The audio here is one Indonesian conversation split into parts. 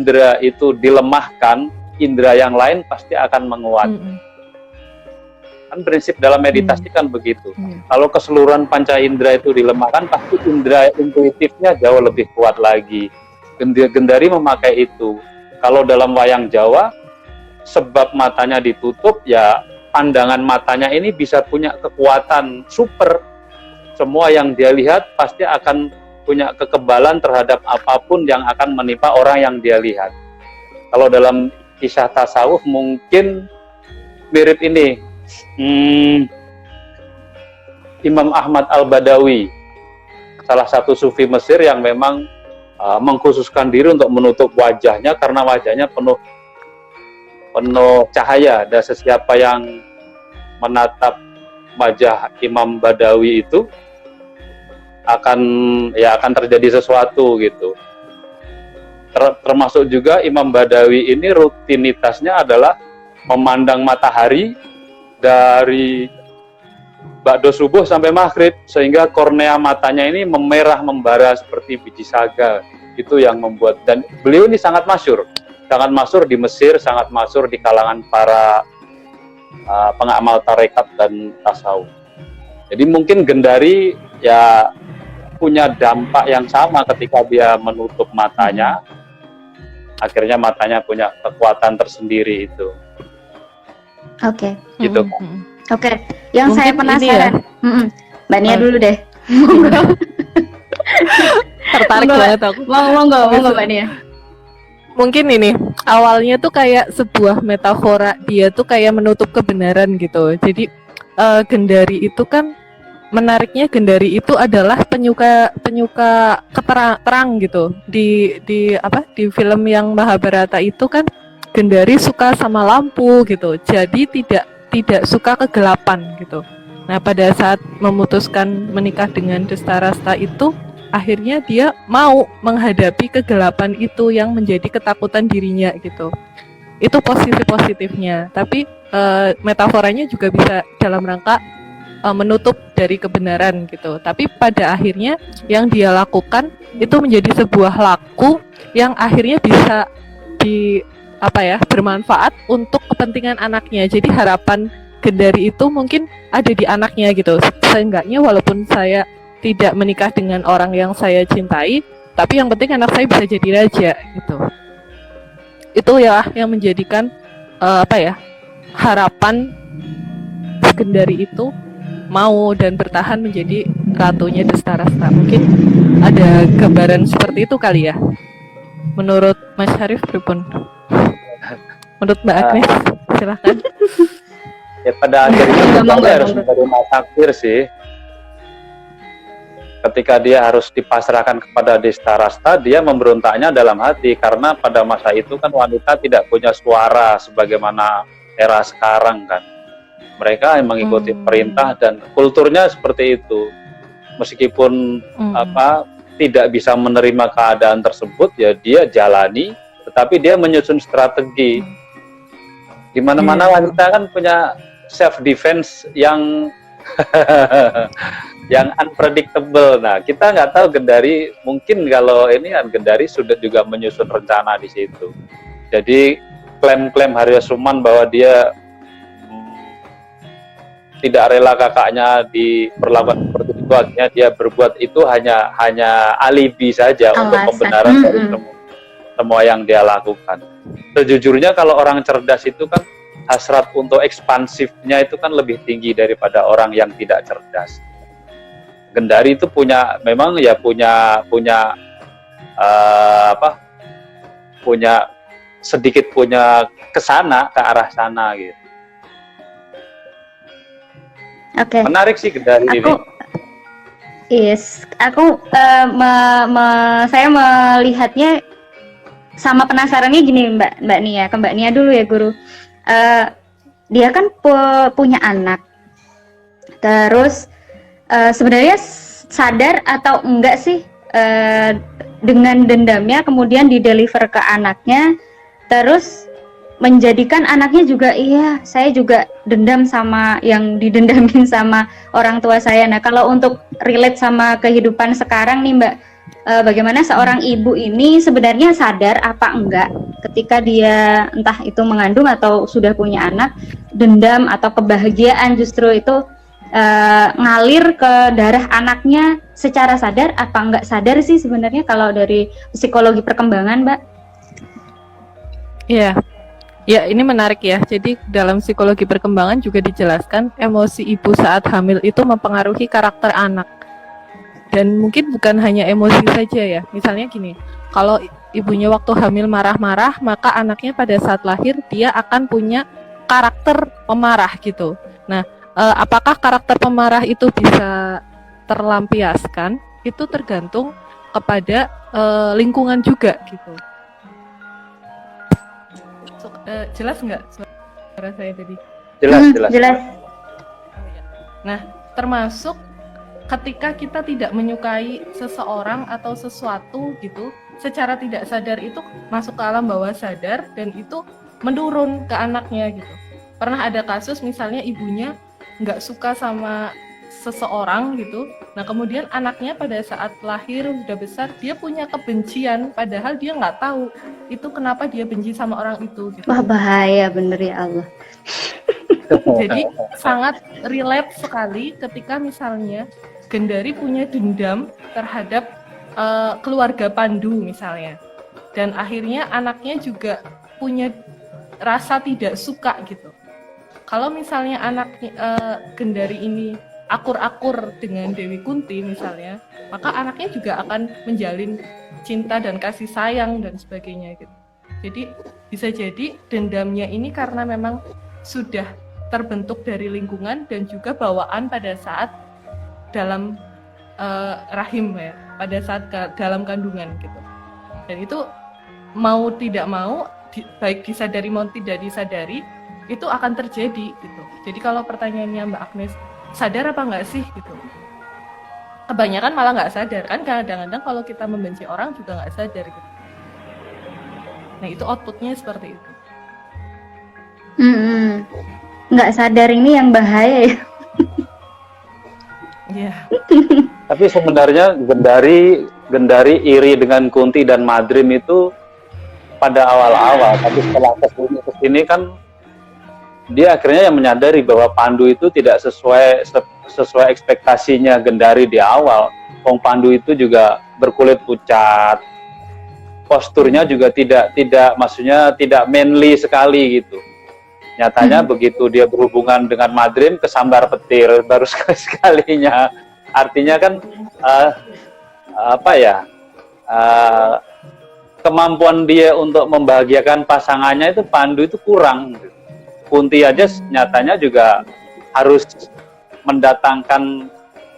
indera itu dilemahkan, indera yang lain pasti akan menguat. Kan prinsip dalam meditasi kan begitu. Kalau keseluruhan panca indera itu dilemahkan, pasti indera intuitifnya jauh lebih kuat lagi. Gendari memakai itu. Kalau dalam wayang Jawa, sebab matanya ditutup, ya pandangan matanya ini bisa punya kekuatan super. Semua yang dia lihat pasti akan punya kekebalan terhadap apapun yang akan menimpa orang yang dia lihat. Kalau dalam kisah tasawuf mungkin mirip ini. Imam Ahmad Al-Badawi, salah satu sufi Mesir yang memang mengkhususkan diri untuk menutup wajahnya karena wajahnya penuh cahaya, dan sesiapa yang menatap wajah Imam Badawi itu akan terjadi sesuatu gitu. Termasuk juga Imam Badawi ini rutinitasnya adalah memandang matahari dari ba'da subuh sampai maghrib, sehingga kornea matanya ini memerah membara seperti biji saga. Itu yang membuat, dan beliau ini sangat masyhur di Mesir, sangat masyhur di kalangan para pengamal tarekat dan tasawuf. Jadi mungkin Gendari ya punya dampak yang sama ketika dia menutup matanya, akhirnya matanya punya kekuatan tersendiri itu. Oke. Gitu. Oke. Yang mungkin saya penasaran, Mbak Nia dulu deh. Tertarik banget aku. Monggo Mbak Nia. Mungkin ini awalnya tuh kayak sebuah metafora, dia tuh kayak menutup kebenaran gitu. Jadi Gendari itu kan menariknya, Gendari itu adalah penyuka terang gitu. Di film yang Mahabharata itu kan Gendari suka sama lampu gitu. Jadi tidak suka kegelapan gitu. Nah, pada saat memutuskan menikah dengan Destarasta itu, akhirnya dia mau menghadapi kegelapan itu yang menjadi ketakutan dirinya gitu. Itu positifnya. Tapi metaforanya juga bisa dalam rangka menutup dari kebenaran gitu. Tapi pada akhirnya yang dia lakukan itu menjadi sebuah laku yang akhirnya bisa bermanfaat untuk kepentingan anaknya. Jadi harapan Gendari itu mungkin ada di anaknya gitu. Seenggaknya walaupun saya tidak menikah dengan orang yang saya cintai, tapi yang penting anak saya bisa jadi raja gitu. Itu ya yang menjadikan harapan Gendari itu mau dan bertahan menjadi ratunya Destarasta. Mungkin ada gambaran seperti itu kali ya. Menurut Mas Harif pripun? Menurut Mbak Agnes, silakan. Ya pada akhirnya dia harus menerima takdir sih. Ketika dia harus dipasrahkan kepada Destarasta, dia memberontaknya dalam hati, karena pada masa itu kan wanita tidak punya suara sebagaimana era sekarang kan. Mereka mengikuti perintah dan kulturnya seperti itu. Meskipun tidak bisa menerima keadaan tersebut, ya dia jalani, tetapi dia menyusun strategi. Di mana-mana wanita kan punya self defense yang yang unpredictable. Nah, kita nggak tahu Gendari, mungkin kalau ini kan Gendari sudah juga menyusun rencana di situ. Jadi klaim-klaim Haryo Suman bahwa dia tidak rela kakaknya diperlakukan seperti itu, akhirnya dia berbuat itu hanya alibi saja untuk pembenaran dari semua yang dia lakukan. Sejujurnya kalau orang cerdas itu kan hasrat untuk ekspansifnya itu kan lebih tinggi daripada orang yang tidak cerdas. Gendari itu punya sedikit punya kesana, ke arah sana gitu. Oke. Menarik sih Gendari ini. Saya melihatnya sama penasarannya gini Mbak Nia, ke Mbak Nia dulu ya Guru. Dia kan punya anak, terus sebenarnya sadar atau enggak sih dengan dendamnya kemudian dideliver ke anaknya, terus menjadikan anaknya juga, iya saya juga dendam sama yang didendamin sama orang tua saya. Nah kalau untuk relate sama kehidupan sekarang nih Mbak, bagaimana seorang ibu ini sebenarnya sadar apa enggak ketika dia entah itu mengandung atau sudah punya anak, dendam atau kebahagiaan justru itu ngalir ke darah anaknya secara sadar apa enggak sadar sih sebenarnya kalau dari psikologi perkembangan, Mbak? Iya. Ya, ini menarik ya. Jadi dalam psikologi perkembangan juga dijelaskan emosi ibu saat hamil itu mempengaruhi karakter anak. Dan mungkin bukan hanya emosi saja ya. Misalnya gini, kalau ibunya waktu hamil marah-marah, maka anaknya pada saat lahir dia akan punya karakter pemarah gitu. Nah, apakah karakter pemarah itu bisa terlampiaskan? Itu tergantung kepada lingkungan juga gitu. Jelas nggak suara saya tadi? Jelas. Nah, termasuk ketika kita tidak menyukai seseorang atau sesuatu gitu, secara tidak sadar itu masuk ke alam bawah sadar dan itu menurun ke anaknya gitu. Pernah ada kasus misalnya ibunya nggak suka sama seseorang gitu, nah kemudian anaknya pada saat lahir sudah besar dia punya kebencian padahal dia nggak tahu itu kenapa dia benci sama orang itu gitu. Wah, bahaya bener ya Allah. Jadi sangat relate sekali ketika misalnya Gendari punya dendam terhadap keluarga Pandu misalnya, dan akhirnya anaknya juga punya rasa tidak suka gitu. Kalau misalnya anaknya Gendari ini akur-akur dengan Dewi Kunti misalnya, maka anaknya juga akan menjalin cinta dan kasih sayang dan sebagainya gitu. Jadi bisa jadi dendamnya ini karena memang sudah terbentuk dari lingkungan dan juga bawaan pada saat dalam rahim ya, pada saat dalam kandungan gitu. Dan itu mau tidak mau, baik disadari maupun tidak disadari, itu akan terjadi gitu. Jadi kalau pertanyaannya Mbak Agnes, sadar apa enggak sih gitu? Kebanyakan malah nggak sadar kan, kadang-kadang kalau kita membenci orang juga nggak sadar gitu. Nah itu outputnya seperti itu. Nggak sadar ini yang bahaya ya. Iya. Tapi sebenarnya Gendari iri dengan Kunti dan Madrim itu pada awal-awal, tapi setelah kesini kan dia akhirnya yang menyadari bahwa Pandu itu tidak sesuai ekspektasinya Gendari di awal. Wong Pandu itu juga berkulit pucat, posturnya juga tidak maksudnya tidak manly sekali gitu. Nyatanya begitu dia berhubungan dengan Madrim kesambar petir baru sekalinya. Artinya kan kemampuan dia untuk membahagiakan pasangannya itu Pandu itu kurang. Kunti aja nyatanya juga harus mendatangkan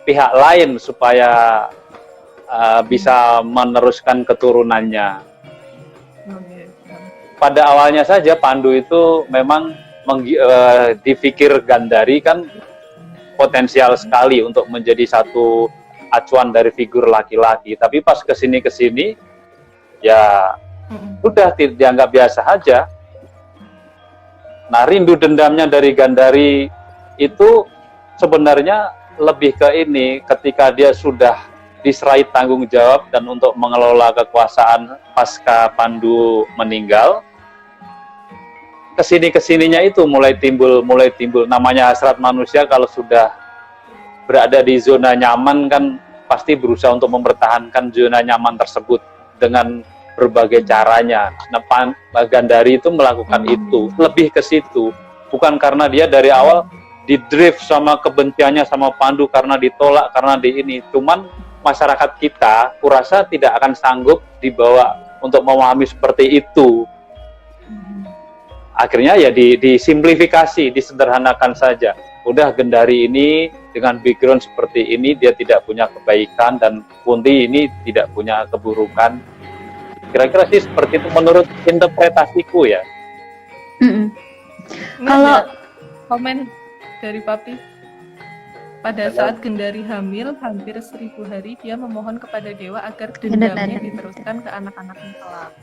pihak lain supaya bisa meneruskan keturunannya. Pada awalnya saja Pandu itu memang dipikir Gandari kan potensial sekali untuk menjadi satu acuan dari figur laki-laki, tapi pas kesini ya udah dianggap biasa aja. Nah, rindu dendamnya dari Gandari itu sebenarnya lebih ke ini, ketika dia sudah diserai tanggung jawab dan untuk mengelola kekuasaan pasca Pandu meninggal, kesininya itu mulai timbul namanya hasrat manusia. Kalau sudah berada di zona nyaman kan pasti berusaha untuk mempertahankan zona nyaman tersebut dengan berbagai caranya. Nah, Gandari itu melakukan itu, lebih ke situ, bukan karena dia dari awal didrift sama kebenciannya sama Pandu karena ditolak, karena di ini. Cuman masyarakat kita, kurasa tidak akan sanggup dibawa untuk memahami seperti itu. Akhirnya ya disimplifikasi, disederhanakan saja. Udah Gendari ini dengan background seperti ini, dia tidak punya kebaikan, dan Kunti ini tidak punya keburukan. Kira-kira sih seperti itu menurut interpretasiku ya. Kalau komen dari Papi, pada saat Gendari hamil hampir 1000 hari, dia memohon kepada dewa agar dendamnya diteruskan ke anak-anaknya kelak.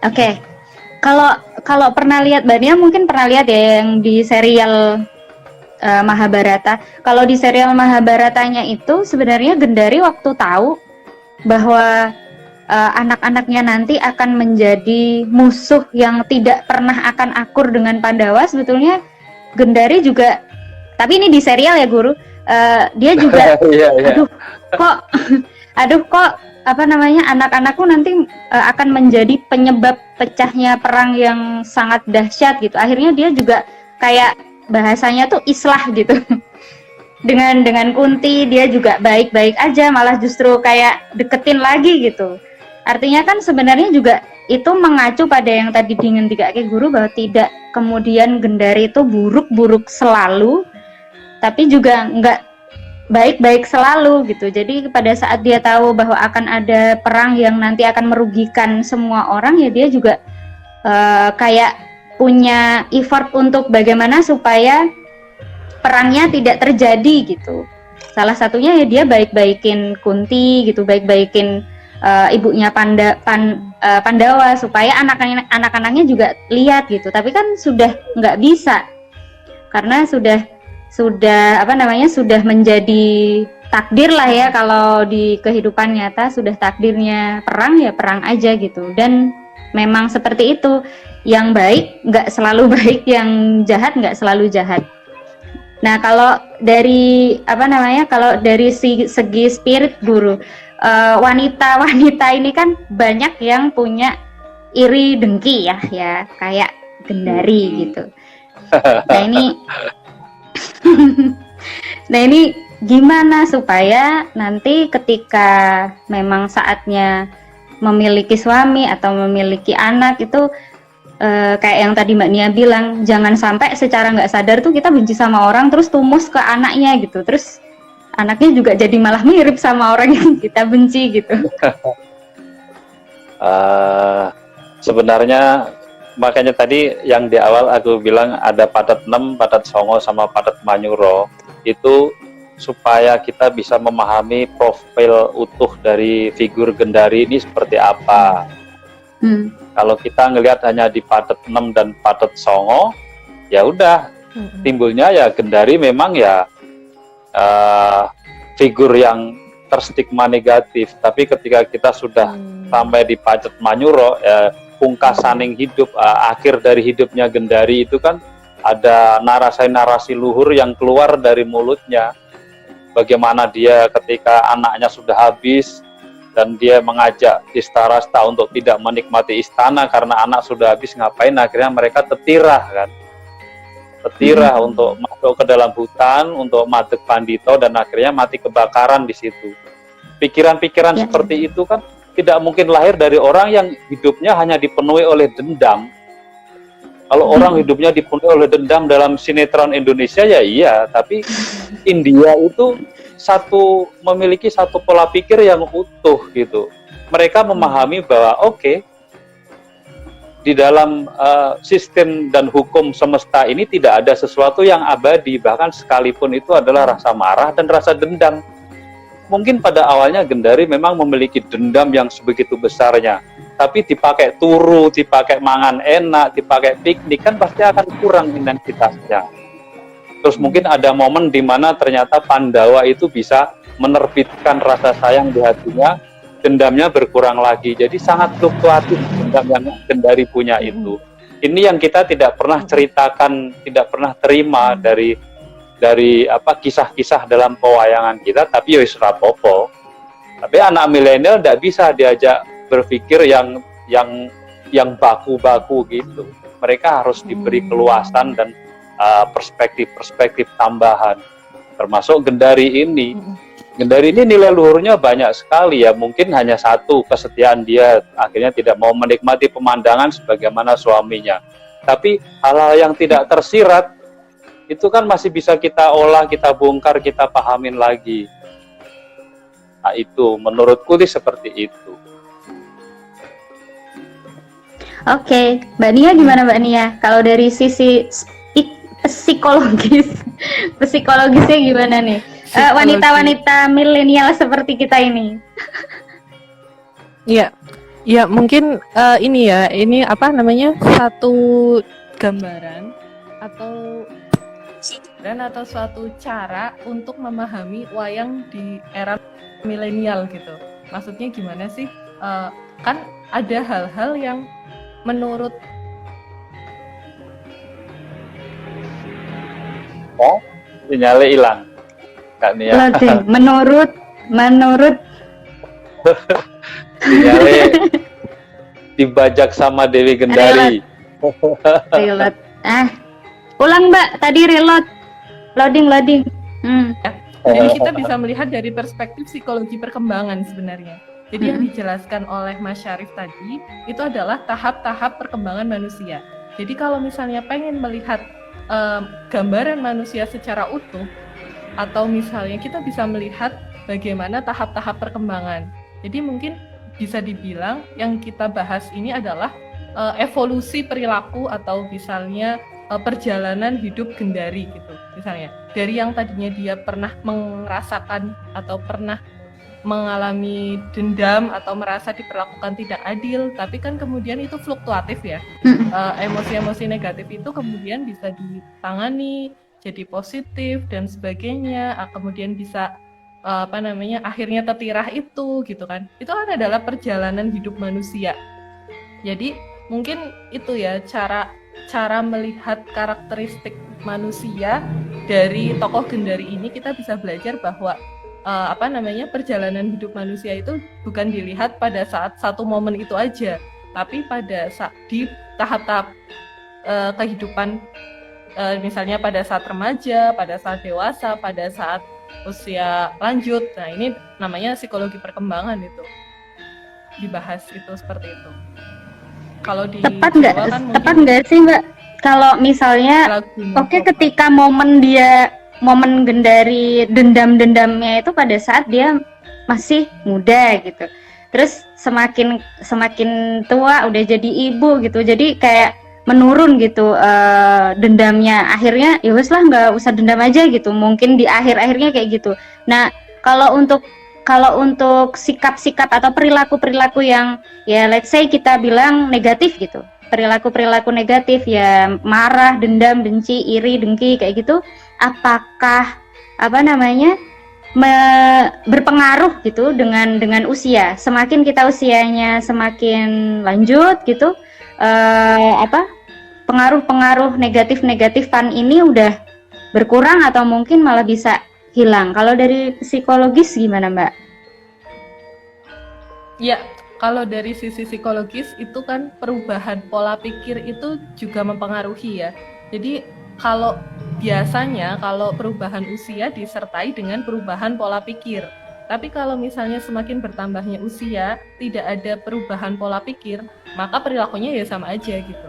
Oke. Kalau pernah lihat, Mbak Nia mungkin pernah lihat ya yang di serial Mahabharata. Kalau di serial Mahabharatanya itu sebenarnya Gendari waktu tahu bahwa anak-anaknya nanti akan menjadi musuh yang tidak pernah akan akur dengan Pandawa, sebetulnya Gendari juga, tapi ini di serial ya Guru, dia juga aduh kok apa namanya, anak-anakku nanti akan menjadi penyebab pecahnya perang yang sangat dahsyat gitu. Akhirnya dia juga kayak bahasanya tuh islah gitu. dengan Kunti dia juga baik-baik aja, malah justru kayak deketin lagi gitu. Artinya kan sebenarnya juga itu mengacu pada yang tadi dikatakan Guru, bahwa tidak kemudian Gendari itu buruk-buruk selalu, tapi juga enggak baik-baik selalu gitu. Jadi pada saat dia tahu bahwa akan ada perang yang nanti akan merugikan semua orang, ya dia juga kayak punya effort untuk bagaimana supaya perangnya tidak terjadi gitu. Salah satunya ya dia baik-baikin Kunti gitu, baik-baikin ibunya Pandawa supaya anak-anaknya juga lihat gitu. Tapi kan sudah nggak bisa, karena sudah menjadi takdir lah ya, kalau di kehidupan nyata sudah takdirnya perang, ya perang aja gitu. Dan memang seperti itu, yang baik nggak selalu baik, yang jahat nggak selalu jahat. Nah kalau dari kalau dari segi spirit Guru, wanita-wanita ini kan banyak yang punya iri dengki ya kayak Gendari gitu. Nah ini gimana supaya nanti ketika memang saatnya memiliki suami atau memiliki anak itu kayak yang tadi Mbak Nia bilang, jangan sampai secara nggak sadar tuh kita benci sama orang terus tumus ke anaknya gitu, terus anaknya juga jadi malah mirip sama orang yang kita benci gitu. Sebenarnya makanya tadi yang di awal aku bilang ada Padat 6, Padat Songo sama Padat Manyuro, itu supaya kita bisa memahami profil utuh dari figur Gendari ini seperti apa. Kalau kita ngelihat hanya di Padat 6 dan Padat Songo, ya udah timbulnya ya Gendari memang ya figur yang terstigma negatif. Tapi ketika kita sudah sampai di Padat Manyuro, pungkasaning hidup, akhir dari hidupnya Gendari itu kan ada narasi-narasi luhur yang keluar dari mulutnya. Bagaimana dia ketika anaknya sudah habis dan dia mengajak Istarasta untuk tidak menikmati istana karena anak sudah habis, ngapain, akhirnya mereka tetirah kan, untuk masuk ke dalam hutan untuk madeg Pandito dan akhirnya mati kebakaran di situ. Pikiran-pikiran seperti itu kan tidak mungkin lahir dari orang yang hidupnya hanya dipenuhi oleh dendam. Kalau orang hidupnya dipenuhi oleh dendam dalam sinetron Indonesia ya iya, tapi India itu memiliki satu pola pikir yang utuh gitu. Mereka memahami bahwa di dalam sistem dan hukum semesta ini tidak ada sesuatu yang abadi, bahkan sekalipun itu adalah rasa marah dan rasa dendam. Mungkin pada awalnya Gendari memang memiliki dendam yang sebegitu besarnya, tapi dipakai turu, dipakai mangan enak, dipakai piknik, kan pasti akan kurang intensitasnya. Terus mungkin ada momen di mana ternyata Pandawa itu bisa menerbitkan rasa sayang di hatinya, dendamnya berkurang lagi. Jadi sangat fluktuatif dendam yang Gendari punya itu. Ini yang kita tidak pernah ceritakan, tidak pernah terima dari kisah-kisah dalam pewayangan kita, tapi ya wis rapopo. Tapi anak milenial tidak bisa diajak berpikir yang baku-baku gitu. Mereka harus diberi keluasan dan perspektif-perspektif tambahan, termasuk Gendari ini. Gendari ini nilai luhurnya banyak sekali ya, mungkin hanya satu, kesetiaan dia, akhirnya tidak mau menikmati pemandangan sebagaimana suaminya. Tapi hal-hal yang tidak tersirat itu kan masih bisa kita olah, kita bongkar, kita pahamin lagi. Nah itu menurutku seperti itu. Oke, Mbak Nia gimana Mbak Nia? Kalau dari sisi psikologisnya gimana nih? Wanita-wanita milenial seperti kita ini. Ya mungkin ini apa namanya, satu gambaran atau dan atau suatu cara untuk memahami wayang di era milenial gitu. Maksudnya gimana sih? Kan ada hal-hal yang menurut sinyalnya hilang Kak Nia. Loading. Menurut Sinyalnya dibajak sama Dewi Gendari. reload. Ulang Mbak, tadi reload. Loading. Jadi kita bisa melihat dari perspektif psikologi perkembangan sebenarnya. Jadi yang dijelaskan oleh Mas Syarif tadi itu adalah tahap-tahap perkembangan manusia. Jadi kalau misalnya pengen melihat gambaran manusia secara utuh, atau misalnya kita bisa melihat bagaimana tahap-tahap perkembangan. Jadi mungkin bisa dibilang yang kita bahas ini adalah evolusi perilaku atau misalnya perjalanan hidup Gendari gitu. Misalnya dari yang tadinya dia pernah merasakan atau pernah mengalami dendam atau merasa diperlakukan tidak adil, tapi kan kemudian itu fluktuatif ya. Emosi-emosi negatif itu kemudian bisa ditangani jadi positif dan sebagainya, kemudian bisa akhirnya tertirah itu gitu kan. Itu kan adalah perjalanan hidup manusia. Jadi mungkin itu ya cara melihat karakteristik manusia dari tokoh Gendari ini. Kita bisa belajar bahwa perjalanan hidup manusia itu bukan dilihat pada saat satu momen itu aja, tapi pada saat di tahap-tahap kehidupan, misalnya pada saat remaja, pada saat dewasa, pada saat usia lanjut. Nah ini namanya psikologi perkembangan, itu dibahas itu seperti itu. Kalau di tepat nggak sih Mbak? Kalau misalnya ketika momen Gendari dendam-dendamnya itu pada saat dia masih muda gitu. Terus semakin tua udah jadi ibu gitu. Jadi kayak menurun gitu dendamnya. Akhirnya ya wes lah nggak usah dendam aja gitu. Mungkin di akhir-akhirnya kayak gitu. Nah, kalau untuk sikap-sikap atau perilaku-perilaku yang ya let's say kita bilang negatif gitu. Perilaku-perilaku negatif ya marah, dendam, benci, iri, dengki kayak gitu, apakah berpengaruh gitu dengan usia? Semakin kita usianya semakin lanjut gitu, pengaruh-pengaruh negatif ini udah berkurang atau mungkin malah bisa hilang. Kalau dari psikologis gimana Mbak? Ya, kalau dari sisi psikologis itu kan perubahan pola pikir itu juga mempengaruhi ya. Jadi kalau biasanya kalau perubahan usia disertai dengan perubahan pola pikir. Tapi kalau misalnya semakin bertambahnya usia tidak ada perubahan pola pikir, maka perilakunya ya sama aja gitu.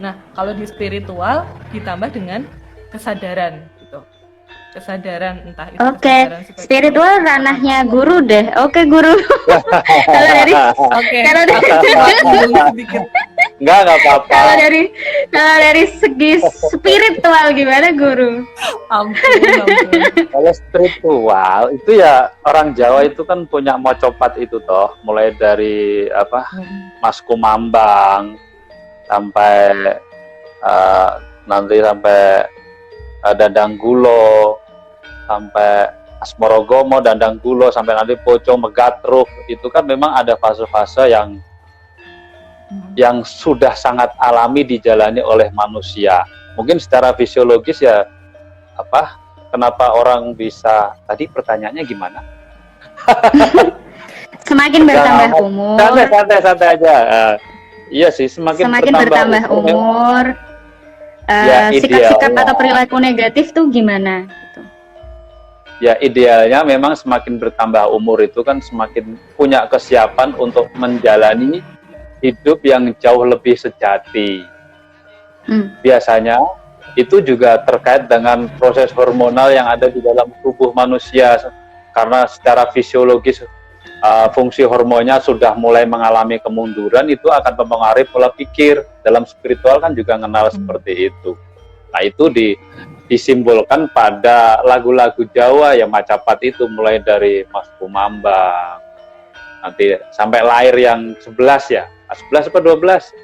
Nah, kalau di spiritual ditambah dengan kesadaran gitu. Kesadaran entah itu spiritual ranahnya guru deh. Oke, guru. Kalau dari Enggak apa-apa. Kalau dari segi spiritual gimana guru? Ampun. Kalau spiritual itu ya orang Jawa itu kan punya mocopat itu toh, mulai dari Mas Kumambang sampai nanti sampai Dandang Gulo, sampai Asmorogomo, Dandang Gulo, sampai nanti Pocong, Megatruk. Itu kan memang ada fase-fase yang sudah sangat alami dijalani oleh manusia. Mungkin secara fisiologis ya kenapa orang bisa, tadi pertanyaannya gimana? Semakin bertambah umur. Santai aja. Iya sih, semakin bertambah umur. Sikap-sikap atau perilaku negatif tuh gimana? Gitu. Ya idealnya memang semakin bertambah umur itu kan semakin punya kesiapan untuk menjalani hidup yang jauh lebih sejati. Biasanya itu juga terkait dengan proses hormonal yang ada di dalam tubuh manusia, karena secara fisiologis fungsi hormonnya sudah mulai mengalami kemunduran, itu akan mempengaruhi pola pikir. Dalam spiritual kan juga mengenal seperti itu. Nah itu disimbolkan pada lagu-lagu Jawa yang Macapat itu, mulai dari Mas Kumambang nanti sampai lahir yang 11 ya, 11 atau 12.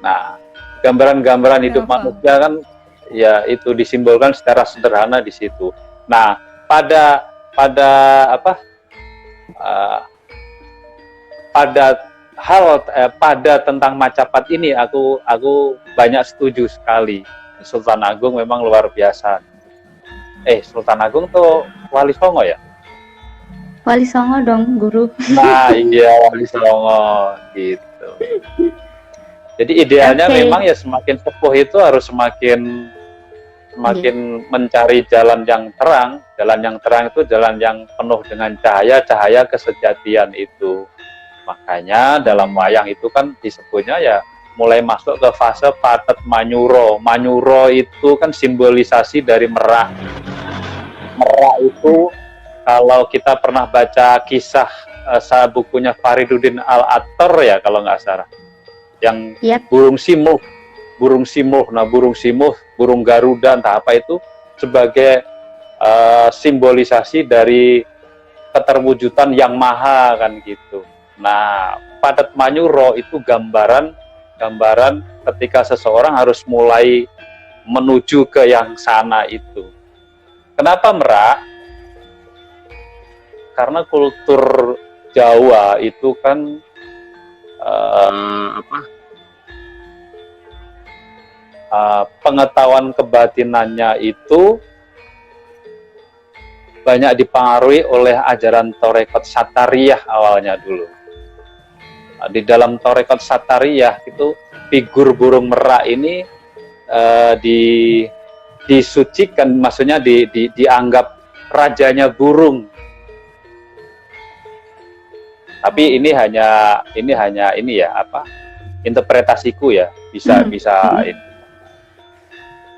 Nah gambaran-gambaran hidup manusia kan ya itu disimbolkan secara sederhana di situ. Nah, pada tentang Macapat ini aku banyak setuju sekali. Sultan Agung memang luar biasa. Sultan Agung tuh Wali Songo ya? Wali Songo dong, Guru. Nah, iya, Wali Songo gitu. Jadi idealnya memang ya semakin sepuh itu harus semakin mencari jalan yang terang. Jalan yang terang itu jalan yang penuh dengan cahaya kesejatian itu. Makanya dalam wayang itu kan disebutnya ya mulai masuk ke fase Patet Manyuro. Manyuro itu kan simbolisasi dari merah. Merah itu kalau kita pernah baca kisah bukunya Fariduddin Al-Attar ya kalau nggak salah, yang burung simuh. Nah, burung simuh, burung Garuda, entah apa itu sebagai simbolisasi dari keterwujudan yang maha kan gitu. Nah, Patet Manyuro itu gambaran ketika seseorang harus mulai menuju ke yang sana itu. Kenapa merak? Karena kultur Jawa itu kan pengetahuan kebatinannya itu banyak dipengaruhi oleh ajaran Torekot Satariyah awalnya dulu. Di dalam Torekot Satariyah itu figur burung merak ini disucikan, maksudnya dianggap rajanya burung. Tapi ini hanya interpretasiku ya, bisa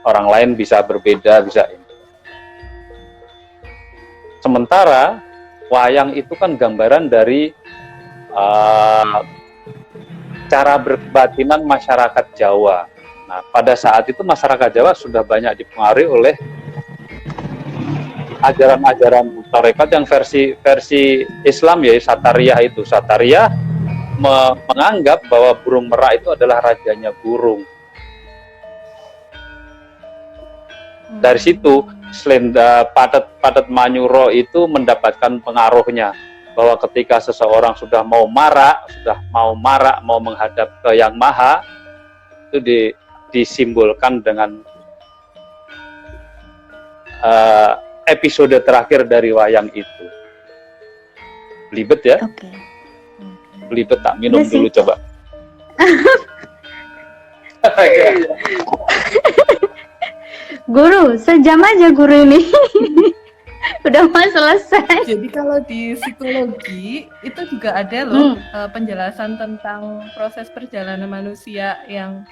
orang lain bisa berbeda, bisa ini. Sementara wayang itu kan gambaran dari cara berbatinan masyarakat Jawa. Nah, pada saat itu masyarakat Jawa sudah banyak dipengaruhi oleh ajaran-ajaran tarekat yang versi Islam, ya Satariyah itu. Satariyah menganggap bahwa burung merak itu adalah rajanya burung. Dari situ Patet Manyuro itu mendapatkan pengaruhnya, bahwa ketika seseorang sudah mau marak, mau menghadap ke Yang Maha, itu disimbolkan dengan episode terakhir dari wayang itu. Belibet ya? Oke. Belibet, tak minum dulu coba. Guru, sejam aja guru ini. Udah mau selesai. Jadi kalau di psikologi itu juga ada loh penjelasan tentang proses perjalanan manusia yang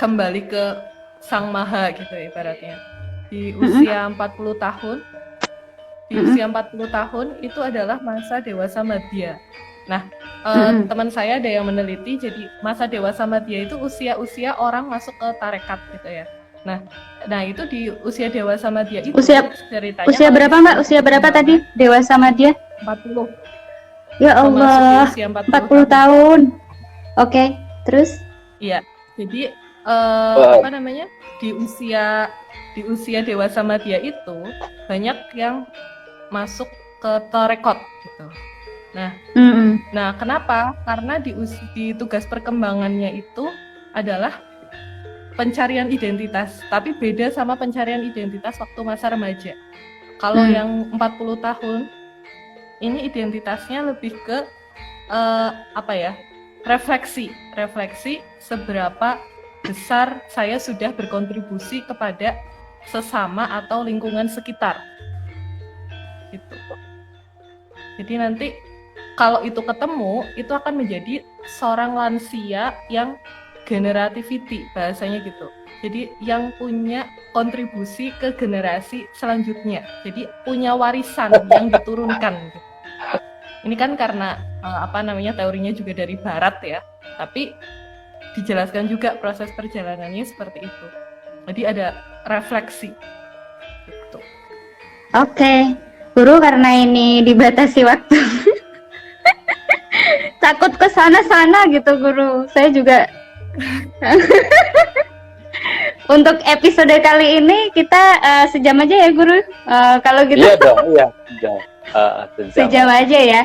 kembali ke Sang Maha gitu ibaratnya. Di usia 40 tahun. Di usia 40 tahun itu adalah masa dewasa madya. Nah, teman saya ada yang meneliti, jadi masa dewasa madya itu usia-usia orang masuk ke tarekat gitu ya. Nah itu di usia dewasa madya itu ceritanya. Usia berapa Mbak? Usia berapa tadi dewasa madya? 40. Ya Allah, 40 tahun. Oke, terus? Iya, jadi di usia dewasa madya itu banyak yang masuk ke tarekot gitu. Nah kenapa? Karena di tugas perkembangannya itu adalah pencarian identitas, tapi beda sama pencarian identitas waktu masa remaja. Kalau yang 40 tahun ini identitasnya lebih ke refleksi seberapa besar saya sudah berkontribusi kepada sesama atau lingkungan sekitar gitu. Jadi nanti kalau itu ketemu, itu akan menjadi seorang lansia yang generativity bahasanya gitu. Jadi yang punya kontribusi ke generasi selanjutnya. Jadi punya warisan yang diturunkan gitu. Ini kan karena teorinya juga dari barat ya. Tapi dijelaskan juga proses perjalanannya seperti itu. Jadi ada refleksi gitu. Oke. Guru, karena ini dibatasi waktu. Takut ke sana-sana gitu, Guru. Saya juga untuk episode kali ini kita sejam aja ya Guru. Kalau gitu. Iya dong, iya. Sejam aja ya.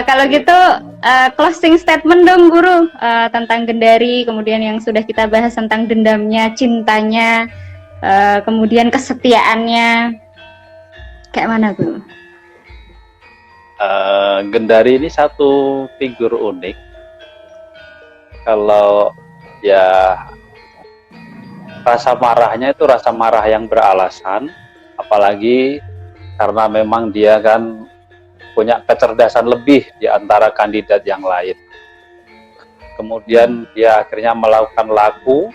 Kalau gitu closing statement dong Guru tentang Gendari, kemudian yang sudah kita bahas tentang dendamnya, cintanya, kemudian kesetiaannya. Kayak mana Guru? Gendari ini satu figur unik. Kalau ya rasa marahnya itu rasa marah yang beralasan, apalagi karena memang dia kan punya kecerdasan lebih di antara kandidat yang lain. Kemudian dia akhirnya melakukan laku,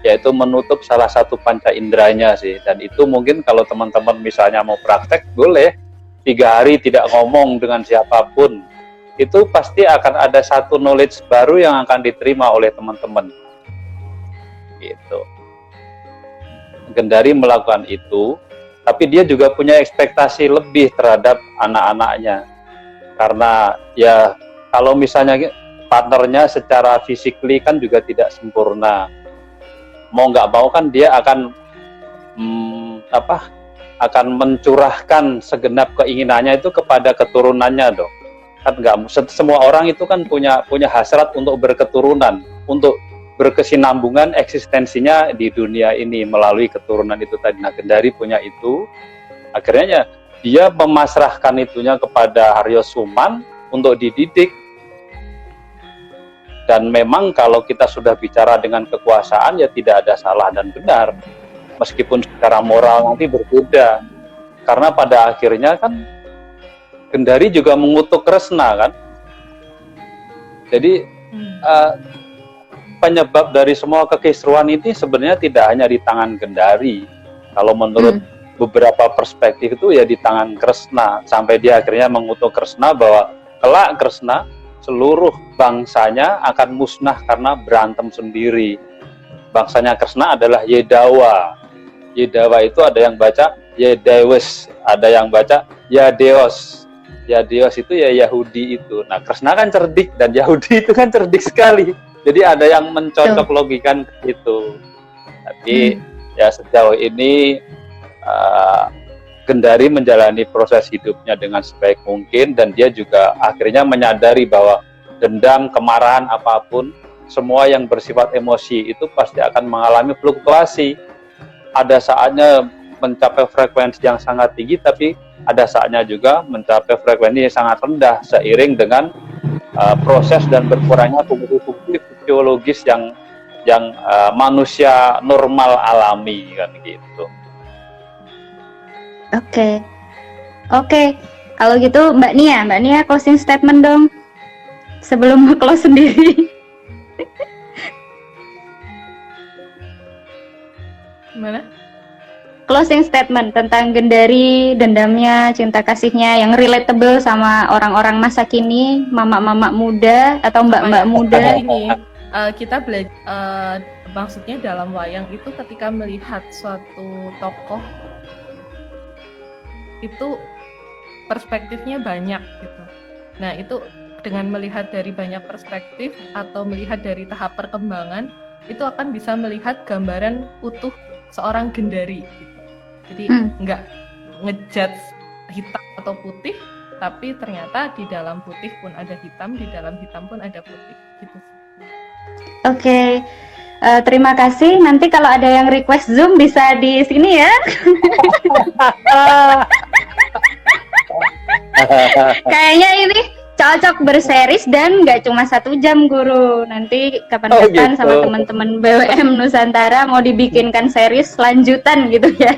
yaitu menutup salah satu panca inderanya sih. Dan itu mungkin kalau teman-teman misalnya mau praktek, boleh 3 hari tidak ngomong dengan siapapun. Itu pasti akan ada satu knowledge baru yang akan diterima oleh teman-teman. Gitu. Gendari melakukan itu, tapi dia juga punya ekspektasi lebih terhadap anak-anaknya. Karena ya kalau misalnya partnernya secara physically kan juga tidak sempurna. Mau nggak mau kan dia akan akan mencurahkan segenap keinginannya itu kepada keturunannya dong. Kan nggak semua orang itu kan punya hasrat untuk berketurunan, untuk berkesinambungan eksistensinya di dunia ini melalui keturunan itu tadi. Nah, Gendari punya itu, akhirnya dia memasrahkan itunya kepada Haryo Suman untuk dididik. Dan memang kalau kita sudah bicara dengan kekuasaan ya tidak ada salah dan benar, meskipun secara moral nanti berbeda. Karena pada akhirnya kan Gendari juga mengutuk Kresna kan. Jadi penyebab dari semua kekisruan ini sebenarnya tidak hanya di tangan Gendari. Kalau menurut beberapa perspektif itu ya di tangan Kresna, sampai dia akhirnya mengutuk Kresna bahwa kelak Kresna seluruh bangsanya akan musnah karena berantem sendiri. Bangsanya Kresna adalah Yedawa. Yedawa itu ada yang baca Yedewes, ada yang baca Yadeos. Yadeos itu ya Yahudi itu. Nah, Kresna kan cerdik dan Yahudi itu kan cerdik sekali. Jadi ada yang mencocok logikan itu. Tapi ya sejauh ini Gendari menjalani proses hidupnya dengan sebaik mungkin, dan dia juga akhirnya menyadari bahwa dendam, kemarahan apapun, semua yang bersifat emosi itu pasti akan mengalami fluktuasi. Ada saatnya mencapai frekuensi yang sangat tinggi, tapi ada saatnya juga mencapai frekuensi yang sangat rendah seiring dengan proses dan berkurangnya fungsi-fungsi fisiologis yang manusia normal alami kan gitu. Oke. Kalau gitu Mbak Nia closing statement dong sebelum close sendiri. Gimana? Closing statement tentang Gendari, dendamnya, cinta kasihnya yang relatable sama orang-orang masa kini, mama-mama muda atau mbak-mbak muda. Ini kita belajar, maksudnya dalam wayang itu ketika melihat suatu tokoh itu perspektifnya banyak gitu. Nah itu dengan melihat dari banyak perspektif atau melihat dari tahap perkembangan itu akan bisa melihat gambaran utuh seorang Gendari gitu. Jadi nggak ngejudge hitam atau putih, tapi ternyata di dalam putih pun ada hitam, di dalam hitam pun ada putih gitu. Oke. Terima kasih. Nanti kalau ada yang request Zoom bisa di sini ya. Kayaknya ini cocok berseries dan nggak cuma 1 jam Guru. Nanti kapan-kapan gitu. Sama teman-teman BWM Nusantara mau dibikinkan series lanjutan gitu ya.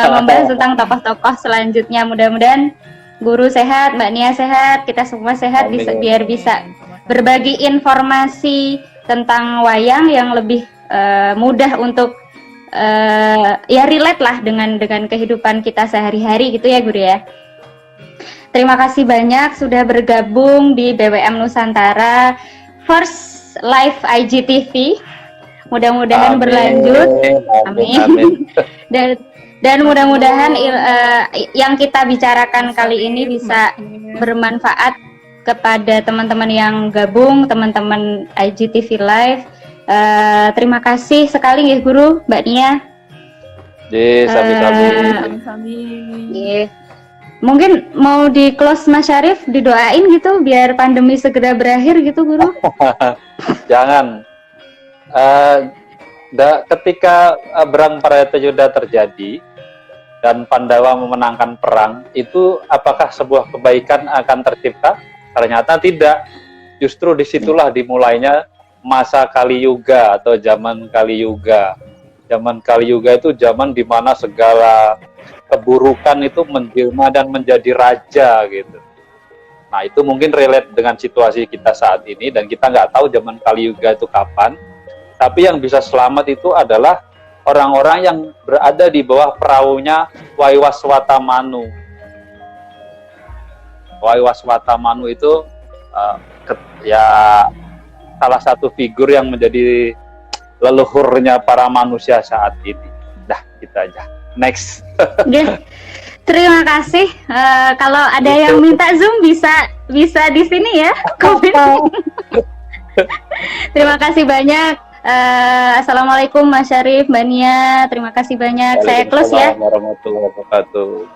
Membahas tentang tokoh-tokoh selanjutnya. Mudah-mudahan Guru sehat, Mbak Nia sehat, kita semua sehat biar bisa berbagi informasi tentang wayang yang lebih mudah untuk ya relate lah dengan kehidupan kita sehari-hari gitu ya Guru ya. Terima kasih banyak sudah bergabung di BWM Nusantara First Live IGTV. Mudah-mudahan berlanjut. Amin. Dan mudah-mudahan yang kita bicarakan kali ini bisa bermanfaat kepada teman-teman yang gabung, teman-teman IGTV Live. Terima kasih sekali ya Guru, Mbak Nia. Sami-sami. Nggih. Mungkin mau di close Mas Syarif, didoain gitu biar pandemi segera berakhir gitu Guru. Jangan. Ketika Perang Bharatayuddha terjadi dan Pandawa memenangkan perang, itu apakah sebuah kebaikan akan tercipta? Ternyata tidak. Justru disitulah dimulainya masa Kali Yuga atau zaman Kali Yuga. Zaman Kali Yuga itu zaman di mana segala keburukan itu menjelma dan menjadi raja gitu. Nah itu mungkin relate dengan situasi kita saat ini, dan kita nggak tahu zaman Kali Yuga itu kapan. Tapi yang bisa selamat itu adalah orang-orang yang berada di bawah perahunya Waiwaswata Manu. Waiwaswata Manu itu ya salah satu figur yang menjadi leluhurnya para manusia saat ini. Dah, kita aja. Next. Terima kasih. Kalau ada yang minta Zoom bisa di sini ya. Terima kasih banyak. Assalamualaikum Mas Syarif, Mbak Nia. Terima kasih banyak. Saya close ya. Warahmatullahi wabarakatuh.